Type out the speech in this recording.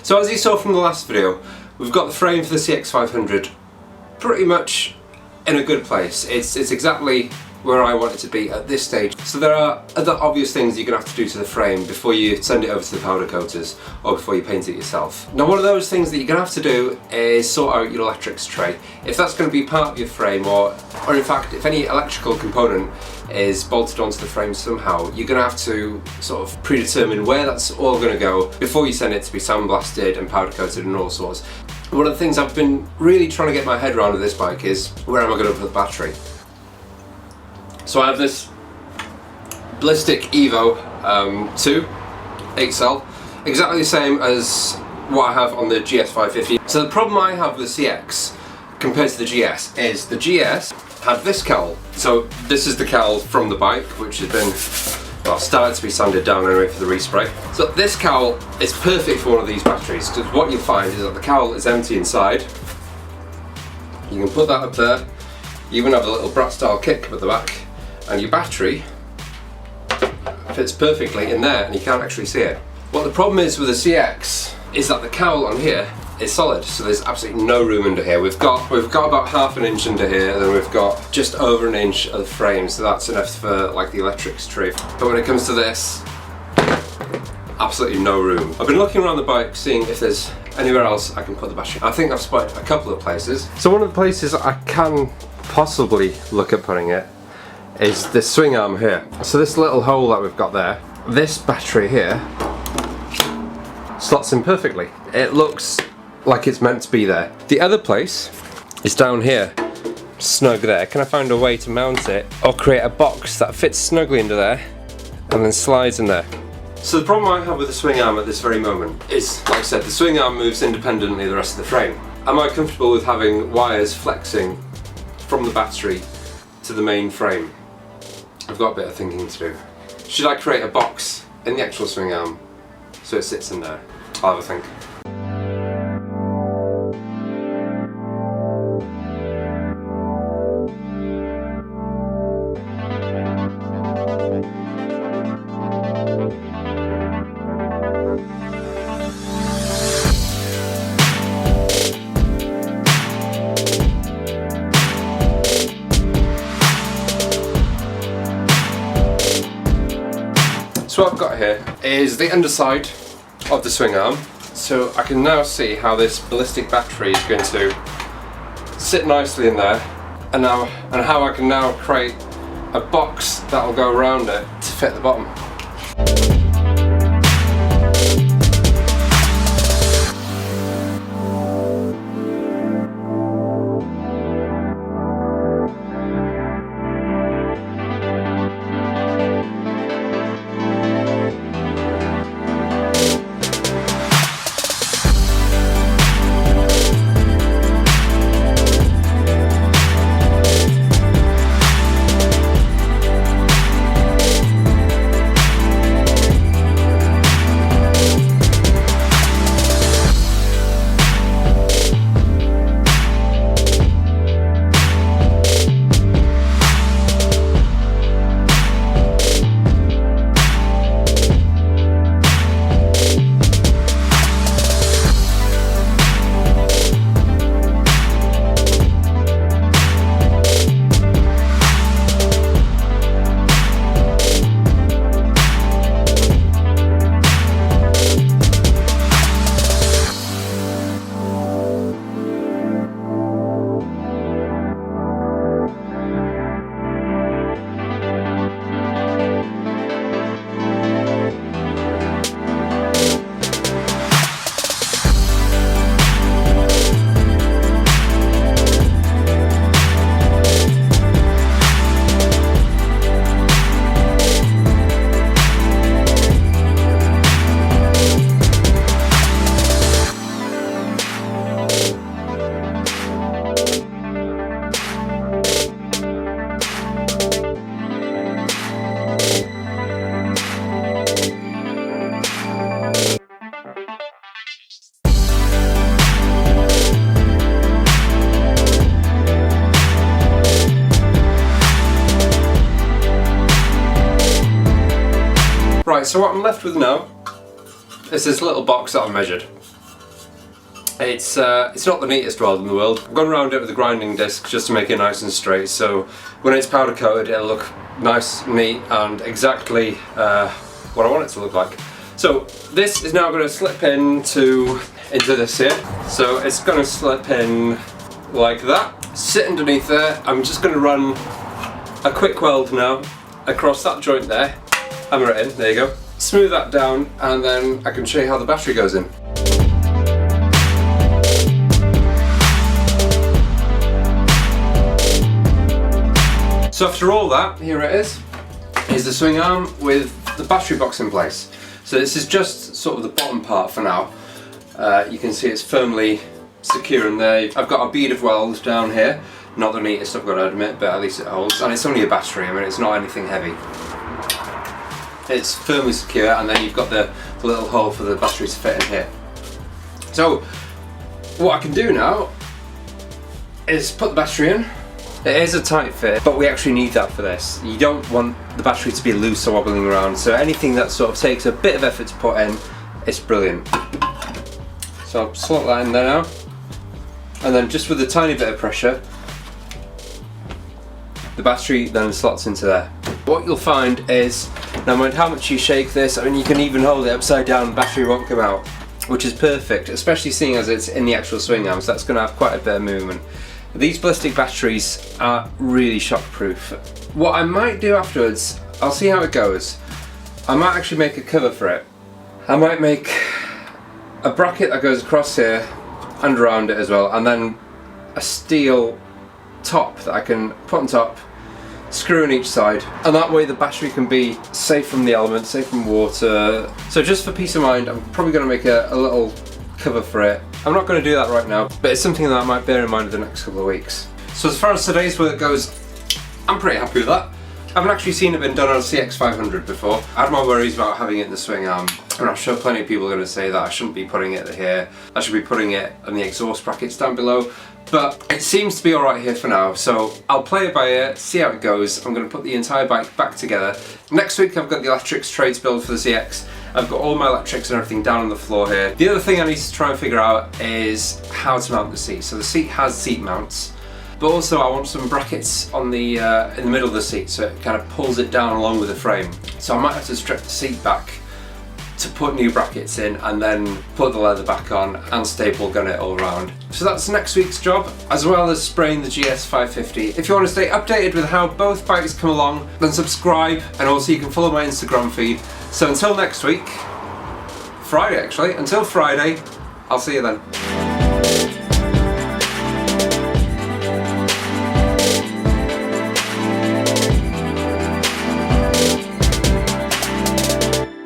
So as you saw from the last video, we've got the frame for the CX500 pretty much in a good place. It's exactly where I want it to be at this stage. So there are other obvious things you're going to have to do to the frame before you send it over to the powder coaters or before you paint it yourself. Now one of those things that you're going to have to do is sort out your electrics tray. If that's going to be part of your frame, or in fact if any electrical component is bolted onto the frame somehow, you're going to have to sort of predetermine where that's all going to go before you send it to be sandblasted and powder coated and all sorts. One of the things I've been really trying to get my head around with this bike is where am I going to put the battery? So I have this Ballistic Evo 2 8-cell, exactly the same as what I have on the GS550. So the problem I have with the CX compared to the GS is the GS had this cowl. So this is the cowl from the bike, which has been, well, started to be sanded down anyway for the respray. So this cowl is perfect for one of these batteries, because what you'll find is that the cowl is empty inside. You can put that up there. You even have a little brat style kick at the back, and your battery fits perfectly in there and you can't actually see it. What the problem is with the CX is that the cowl on here is solid, so there's absolutely no room under here. We've got about half an inch under here, and then we've got just over an inch of the frame, so that's enough for like the electrics tray. But when it comes to this, absolutely no room. I've been looking around the bike seeing if there's anywhere else I can put the battery. I think I've spotted a couple of places. So one of the places I can possibly look at putting it is this swing arm here. So this little hole that we've got there, this battery here slots in perfectly. It looks like it's meant to be there. The other place is down here, snug there. Can I find a way to mount it or create a box that fits snugly into there and then slides in there? So the problem I have with the swing arm at this very moment is, like I said, the swing arm moves independently of the rest of the frame. Am I comfortable with having wires flexing from the battery to the main frame? I've got a bit of thinking to do. Should I create a box in the actual swing arm so it sits in there? I'll have a think. So what I've got here is the underside of the swing arm, so I can now see how this ballistic battery is going to sit nicely in there, and how I can now create a box that will go around it to fit the bottom. Right, so what I'm left with now is this little box that I've measured. It's not the neatest weld in the world. I've gone around it with a grinding disc just to make it nice and straight, so when it's powder coated it'll look nice, neat, and exactly what I want it to look like. So this is now going to slip into this here. So it's going to slip in like that, sit underneath there. I'm just going to run a quick weld now across that joint there, hammer it in, there you go. Smooth that down, and then I can show you how the battery goes in. So after all that, here it is the swing arm with the battery box in place. So this is just sort of the bottom part for now. You can see it's firmly secure in there. I've got a bead of weld down here. Not the neatest, I've got to admit, but at least it holds. And it's only a battery, I mean it's not anything heavy. It's firmly secure, and then you've got the little hole for the battery to fit in here. So what I can do now is put the battery in. It is a tight fit, but we actually need that for this. You don't want the battery to be loose or wobbling around, so anything that sort of takes a bit of effort to put in, it's brilliant. So I'll slot that in there now, and then just with a tiny bit of pressure, the battery then slots into there. What you'll find is, no matter how much you shake this, I mean you can even hold it upside down, the battery won't come out, which is perfect, especially seeing as it's in the actual swing arm, so that's going to have quite a bit of movement. These ballistic batteries are really shockproof. What I might do afterwards, I'll see how it goes. I might actually make a cover for it. I might make a bracket that goes across here and around it as well, and then a steel top that I can put on top, screw in each side, and that way the battery can be safe from the elements, safe from water. So just for peace of mind, I'm probably going to make a little cover for it. I'm not going to do that right now, but it's something that I might bear in mind in the next couple of weeks. So as far as today's work goes, I'm pretty happy with that. I haven't actually seen it been done on a CX500 before. I had my worries about having it in the swing arm, and I'm sure plenty of people are going to say that I shouldn't be putting it here, I should be putting it in the exhaust brackets down below, but it seems to be alright here for now, so I'll play it by ear, see how it goes. I'm going to put the entire bike back together. Next week I've got the electrics tray to build for the CX. I've got all my electrics and everything down on the floor here. The other thing I need to try and figure out is how to mount the seat. So the seat has seat mounts, but also I want some brackets on the in the middle of the seat, so it kind of pulls it down along with the frame. So I might have to strip the seat back to put new brackets in, and then put the leather back on and staple gun it all around. So that's next week's job, as well as spraying the GS550. If you want to stay updated with how both bikes come along, then subscribe, and also you can follow my Instagram feed. So until next week, Friday actually, until Friday, I'll see you then.